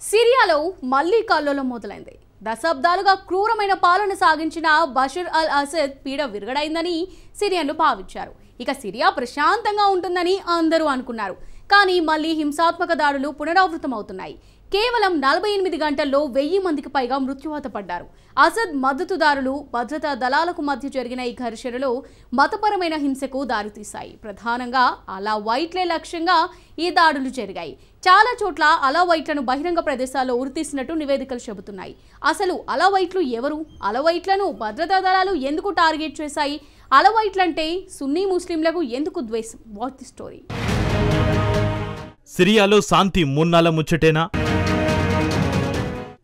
సిరియాలో మళ్లీ కల్లోలం మొదలైంది. దశాబ్దాలుగా క్రూరమైన పాలన సాగించిన బషర్ అల్ అసద్ పీడ విరగడైందని సిరియన్లు భావించారు. ఇక సిరియా ప్రశాంతంగా ఉంటుందని అందరూ అనుకున్నారు. కానీ మళ్లీ హింసాత్మక దాడులు పునరావృతమవుతున్నాయి. కేవలం 48 గంటల్లో 1000 మందికి పైగా మృత్యువాత పడ్డారు. అసద్ మద్దతుదారులు భద్రతా దళాలకు మధ్య జరిగిన ఈ ఘర్షణలు మతపరమైన హింసకు దారితీశాయి. ప్రధానంగా అలవైట్లే లక్ష్యంగా ఈ దాడులు జరిగాయి. చాలా చోట్ల అలవైట్లను బహిరంగ ప్రదేశాల్లో ఉరితీసినట్టు నివేదికలు చెబుతున్నాయి. అసలు అలవైట్లు ఎవరు? అలవైట్లను భద్రతా దళాలు ఎందుకు టార్గెట్ చేశాయి? అలవైట్లంటే సున్నీ ముస్లింలకు ఎందుకు ద్వేషం? What the story? సిరియాలో శాంతి మూన్నాల ముచ్చటేనా?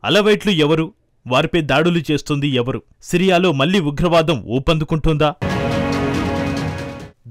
అలవైట్లు ఎవరు? వారిపై దాడులు చేస్తుంది ఎవరు? సిరియాలో మళ్లీ ఉగ్రవాదం ఊపందుకుంటుందా?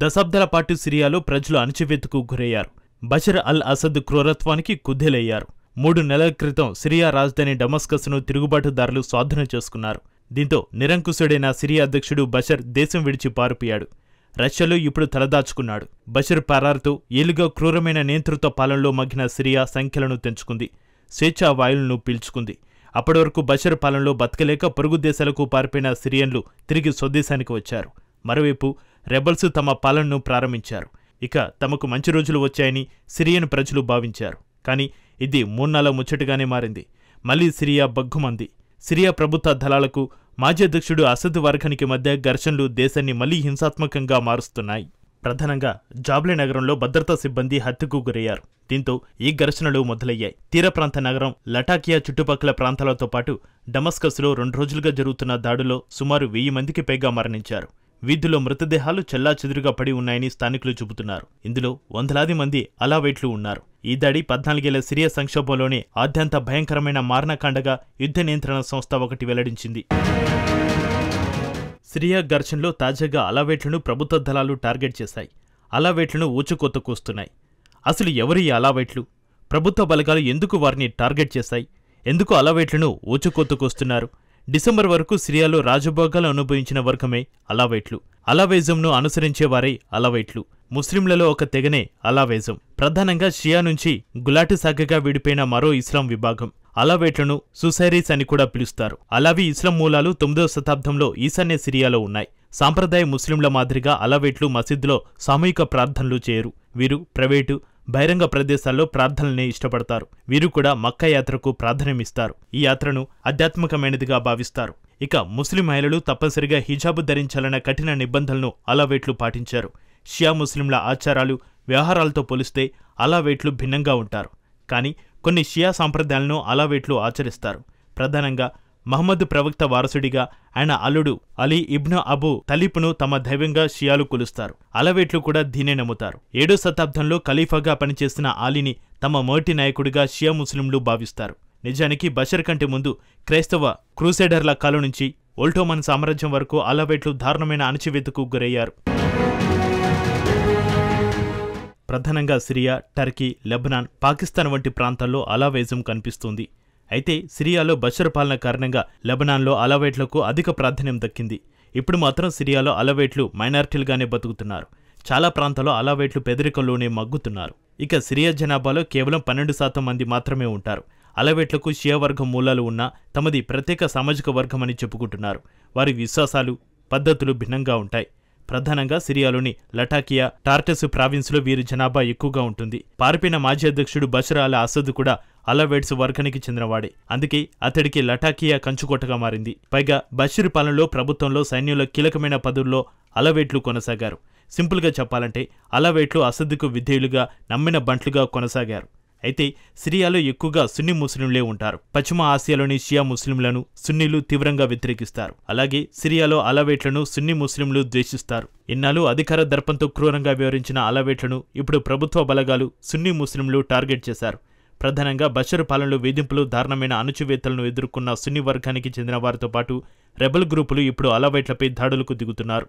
దశాబ్దాల పాటు సిరియాలో ప్రజలు అణచివేతకు గురయ్యారు. Bashar al Asad క్రూరత్వానికి కుదేలయ్యారు. 3 నెలల క్రితం సిరియా రాజధాని డమస్కస్ను తిరుగుబాటుదారులు స్వాధీనం చేసుకున్నారు. దీంతో నిరంకుశుడైన సిరియా అధ్యక్షుడు బషర్ దేశం విడిచి పారిపోయాడు. రష్యాలో ఇప్పుడు తలదాచుకున్నాడు. బషర్ పరారుతో ఏలుగా క్రూరమైన నియంతృత్వ పాలనలో మగ్గిన సిరియా సంఖ్యలను తెంచుకుంది. స్వేచ్ఛా వాయువులను పీల్చుకుంది. అప్పటి వరకు బషర్ పాలనలో బతకలేక పొరుగు దేశాలకు పారిపోయిన సిరియన్లు తిరిగి స్వదేశానికి వచ్చారు. మరోవైపు రెబల్స్ తమ పాలనను ప్రారంభించారు. ఇక తమకు మంచి రోజులు వచ్చాయని సిరియన్ ప్రజలు భావించారు. కానీ ఇది మూన్నాల ముచ్చటగానే మారింది. మళ్లీ సిరియా బగ్గుమంది. సిరియా ప్రభుత్వ దళాలకు మాజీ అధ్యక్షుడు అసద్ వర్గానికి మధ్య ఘర్షణలు దేశాన్ని మళ్లీ హింసాత్మకంగా మారుస్తున్నాయి. ప్రధానంగా జాబ్లే నగరంలో భద్రతా సిబ్బంది హత్యకు గురయ్యారు. దీంతో ఈ ఘర్షణలు మొదలయ్యాయి. తీర ప్రాంత నగరం లటాకియా చుట్టుపక్కల ప్రాంతాలతో పాటు డమస్కస్లో 2 రోజులుగా జరుగుతున్న దాడుల్లో సుమారు 1000 మందికి పైగా మరణించారు. వీధుల్లో మృతదేహాలు చెల్లాచెదురుగా పడి ఉన్నాయని స్థానికులు చెబుతున్నారు. ఇందులో వందలాది మంది అలవైట్లు ఉన్నారు. ఈ దాడి 14 ఏళ్ల సిరియా సంక్షోభంలోనే అత్యంత భయంకరమైన మారణకాండగా యుద్ధ నియంత్రణ సంస్థ ఒకటి వెల్లడించింది. సిరియా ఘర్షణలో తాజాగా అలవైట్లను ప్రభుత్వ దళాలు టార్గెట్ చేశాయి. అలవైట్లను ఊచుకొత్త కూస్తున్నాయి. అసలు ఎవరు ఈ అలవైట్లు? ప్రభుత్వ బలగాలు ఎందుకు వారిని టార్గెట్ చేశాయి? ఎందుకు అలవైట్లను ఊచుకొత్త కూస్తున్నారు? డిసెంబర్ వరకు సిరియాలో రాజభోగాలు అనుభవించిన వర్గమే అలవైట్లు. అలావేజంను అనుసరించేవారే అలవైట్లు. ముస్లింలలో ఒక తెగనే అలావేజం. ప్రధానంగా షియా నుంచి గులాటి శాఖగా విడిపోయిన మరో ఇస్లాం విభాగం. అలవైట్లను సుసైరీస్ అని కూడా పిలుస్తారు. అలావి ఇస్లాం మూలాలు 9వ శతాబ్దంలో ఈశాన్య సిరియాలో ఉన్నాయి. సాంప్రదాయ ముస్లింల మాదిరిగా అలవైట్లు మసీదులో సామూహిక ప్రార్థనలు చేయరు. వీరు ప్రైవేటు బహిరంగ ప్రదేశాల్లో ప్రార్థనల్ని ఇష్టపడతారు. వీరు కూడా మక్కా యాత్రకు ప్రాధాన్యమిస్తారు. ఈ యాత్రను ఆధ్యాత్మికమైనదిగా భావిస్తారు. ఇక ముస్లిం మహిళలు తప్పనిసరిగా హిజాబు ధరించాలన్న కఠిన నిబంధనలను అలవైట్లు పాటించారు. షియా ముస్లింల ఆచారాలు వ్యవహారాలతో పోలిస్తే అలవైట్లు భిన్నంగా ఉంటారు. కానీ కొన్ని షియా సాంప్రదాయాలను అలవైట్లు ఆచరిస్తారు. ప్రధానంగా మహమ్మద్ ప్రవక్త వారసుడిగా ఆయన అల్లుడు అలీ ఇబ్న్ అబూ తలీబ్ను తమ దైవంగా షియాలు కొలుస్తారు. అలవైట్లు కూడా దీనే నమ్ముతారు. 7వ శతాబ్దంలో ఖలీఫాగా పనిచేసిన అలీని తమ మొదటి నాయకుడిగా షియా ముస్లింలు భావిస్తారు. నిజానికి బషర్ కంటే ముందు క్రైస్తవ క్రూసైడర్ల కాలం నుంచి ఓల్టోమన్ సామ్రాజ్యం వరకు అలవైట్లు దారుణమైన అణచివేతకు గురయ్యారు. ప్రధానంగా సిరియా, టర్కీ, లెబనాన్, పాకిస్తాన్ వంటి ప్రాంతాల్లో అలావేజం కనిపిస్తుంది. అయితే సిరియాలో బషర్ పాలన కారణంగా లెబనాన్లో అలవైట్లకు అధిక ప్రాధాన్యం దక్కింది. ఇప్పుడు మాత్రం సిరియాలో అలవైట్లు మైనారిటీలుగానే బతుకుతున్నారు. చాలా ప్రాంతాల్లో అలవైట్లు పేదరికంలోనే మగ్గుతున్నారు. ఇక సిరియా జనాభాలో కేవలం 12% మంది మాత్రమే ఉంటారు. అలవైట్లకు షియా వర్గం మూలాలు ఉన్నా తమది ప్రత్యేక సామాజిక వర్గమని చెప్పుకుంటున్నారు. వారి విశ్వాసాలు, పద్ధతులు భిన్నంగా ఉంటాయి. ప్రధానంగా సిరియాలోని లటాకియా, టార్టస్ ప్రావిన్స్లో వీరి జనాభా ఎక్కువగా ఉంటుంది. పారిపోయిన మాజీ అధ్యక్షుడు బషర్ అల్ అసద్ కూడా అలవైట్స్ వర్గానికి చెందినవాడే. అందుకే అతడికి లటాకియా కంచుకోటగా మారింది. పైగా బషీర్ పాలనలో ప్రభుత్వంలో సైన్యంలో కీలకమైన పదవుల్లో అలవైట్లు కొనసాగారు. సింపుల్గా చెప్పాలంటే అలవైట్లు అసద్కు విధేయులుగా, నమ్మిన బంట్లుగా కొనసాగారు. అయితే సిరియాలో ఎక్కువగా సున్నీ ముస్లింలే ఉంటారు. పశ్చిమ ఆసియాలోని షియా ముస్లింలను సున్నీలు తీవ్రంగా వ్యతిరేకిస్తారు. అలాగే సిరియాలో అలవైట్లను సున్నీ ముస్లింలు ద్వేషిస్తారు. ఇన్నాళ్ళు అధికార దర్పంతో క్రూరంగా వ్యవహరించిన అలవైట్లను ఇప్పుడు ప్రభుత్వ బలగాలు సున్నీ ముస్లింలు టార్గెట్ చేశారు. ప్రధానంగా బషర్ పాలనలో వేధింపులు, దారుణమైన అణచివేతలను ఎదుర్కొన్న సున్నీ వర్గానికి చెందిన వారితో పాటు రెబల్ గ్రూపులు ఇప్పుడు అలవైట్లపై దాడులకు దిగుతున్నారు.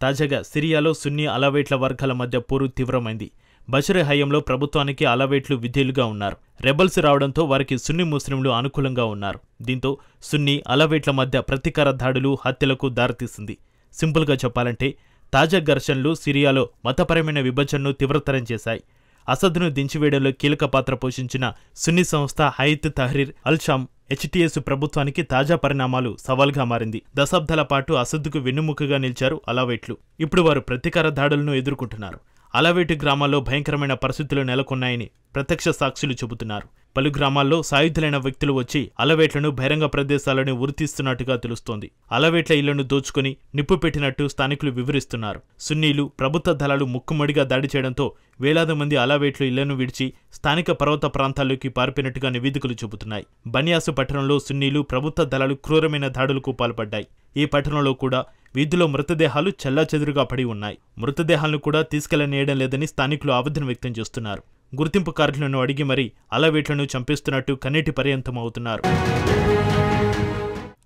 తాజాగా సిరియాలో సున్నీ అలవైట్ల వర్గాల మధ్య పోరు తీవ్రమైంది. బషర్ హయాంలో ప్రభుత్వానికి అలవైట్లు విధేయులుగా ఉన్నారు. రెబల్స్ రావడంతో వారికి సున్నీ ముస్లింలు అనుకూలంగా ఉన్నారు. దీంతో సున్నీ అలవైట్ల మధ్య ప్రతీకార దాడులు, హత్యలకు దారితీసింది. సింపుల్గా చెప్పాలంటే తాజా ఘర్షణలు సిరియాలో మతపరమైన విభజనను తీవ్రతరం చేశాయి. అసద్ను దించివేయడంలో కీలక పాత్ర పోషించిన సున్నీ సంస్థ Hayat Tahrir al Sham HTS ప్రభుత్వానికి తాజా పరిణామాలు సవాల్గా మారింది. దశాబ్దాల పాటు అసద్దుకు వెన్నుముకగా నిలిచారు అలావేట్లు. ఇప్పుడు వారు ప్రతీకార దాడులను ఎదుర్కొంటున్నారు. అలావేటు గ్రామాల్లో భయంకరమైన పరిస్థితులు నెలకొన్నాయని ప్రత్యక్ష సాక్షులు చెబుతున్నారు. పలు గ్రామాల్లో సాయుధులైన వ్యక్తులు వచ్చి అలవేట్లను బహిరంగ ప్రదేశాలను ఉరితీస్తున్నట్టుగా తెలుస్తోంది. అలవేట్ల ఇళ్లను దోచుకుని నిప్పు పెట్టినట్టు స్థానికులు వివరిస్తున్నారు. సున్నీలు, ప్రభుత్వ దళాలు ముక్కుమడిగా దాడి చేయడంతో వేలాది మంది అలవేట్లు ఇళ్లను విడిచి స్థానిక పర్వత ప్రాంతాల్లోకి పారిపోయినట్టుగా నివేదికలు చెబుతున్నాయి. బనియాసు పట్టణంలో సున్నీలు, ప్రభుత్వ దళాలు క్రూరమైన దాడులకు పాల్పడ్డాయి. ఈ పట్టణంలో కూడా వీధిలో మృతదేహాలు చెల్లాచెదురుగా పడి ఉన్నాయి. మృతదేహాలను కూడా తీసుకెళ్లనీయడం లేదని స్థానికులు ఆవేదన వ్యక్తం చేస్తున్నారు. గుర్తింపు కార్డులను అడిగి మరీ అలవేట్లను చంపేస్తున్నట్టు కన్నీటి పర్యంతం అవుతున్నారు.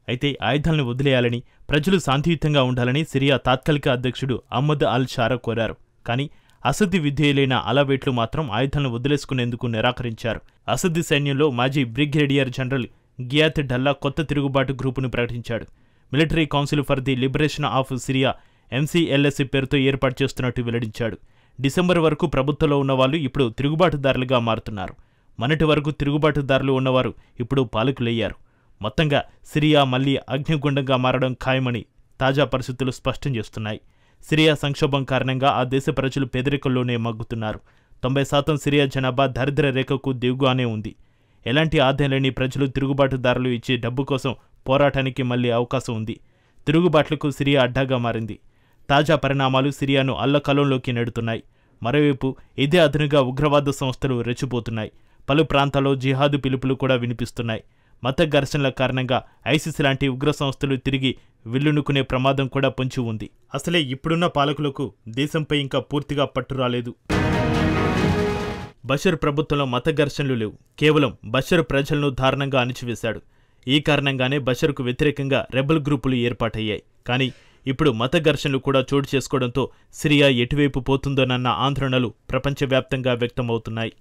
అయితే ఆయుధాలను వదిలేయాలని, ప్రజలు శాంతియుతంగా ఉండాలని సిరియా తాత్కాలిక అధ్యక్షుడు అహ్మద్ అల్ షారా కోరారు. కానీ అసద్ విధేయులైన అలవేట్లు మాత్రం ఆయుధాలను వదిలేసుకునేందుకు నిరాకరించారు. అసద్ సైన్యంలో మాజీ బ్రిగేడియర్ జనరల్ గియాత్ డల్లా కొత్త తిరుగుబాటు గ్రూపును ప్రకటించాడు. Military council for the liberation of Syria MCLS పేరుతో ఏర్పాటు చేస్తున్నట్టు వెల్లడించాడు. డిసెంబర్ వరకు ప్రభుత్వంలో ఉన్నవాళ్లు ఇప్పుడు తిరుగుబాటుదారులుగా మారుతున్నారు. మొన్నటి వరకు తిరుగుబాటుదారులు ఉన్నవారు ఇప్పుడు పాలకులయ్యారు. మొత్తంగా సిరియా మళ్లీ అగ్నిగుండంగా మారడం ఖాయమని తాజా పరిస్థితులు స్పష్టం చేస్తున్నాయి. సిరియా సంక్షోభం కారణంగా ఆ దేశ ప్రజలు పేదరికంలోనే మగ్గుతున్నారు. 90% సిరియా జనాభా దారిద్ర్య రేఖకు దిగుగానే ఉంది. ఎలాంటి ఆదాయం లేని ప్రజలు తిరుగుబాటుదారులు ఇచ్చే డబ్బు కోసం పోరాటానికి మళ్లీ అవకాశం ఉంది. తిరుగుబాట్లకు సిరియా అడ్డాగా మారింది. తాజా పరిణామాలు సిరియాను అల్లకల్లోకి నెడుతున్నాయి. మరోవైపు ఇదే అదనుగా ఉగ్రవాద సంస్థలు రెచ్చిపోతున్నాయి. పలు ప్రాంతాల్లో జిహాదు పిలుపులు కూడా వినిపిస్తున్నాయి. మత ఘర్షణల కారణంగా ఐసిస్ లాంటి ఉగ్ర సంస్థలు తిరిగి విల్లునుకునే ప్రమాదం కూడా పొంచి ఉంది. అసలే ఇప్పుడున్న పాలకులకు దేశంపై ఇంకా పూర్తిగా పట్టు రాలేదు. బషర్ ప్రభుత్వంలో మత ఘర్షణలు లేవు. కేవలం బషర్ ప్రజలను దారుణంగా అణిచివేశాడు. ఈ కారణంగానే బషర్కు వ్యతిరేకంగా రెబల్ గ్రూపులు ఏర్పాటయ్యాయి. కానీ ఇప్పుడు మత ఘర్షణలు కూడా చోటు చేసుకోవడంతో సిరియా ఎటువైపు పోతుందోనన్న ఆందోళనలు ప్రపంచవ్యాప్తంగా వ్యక్తమవుతున్నాయి.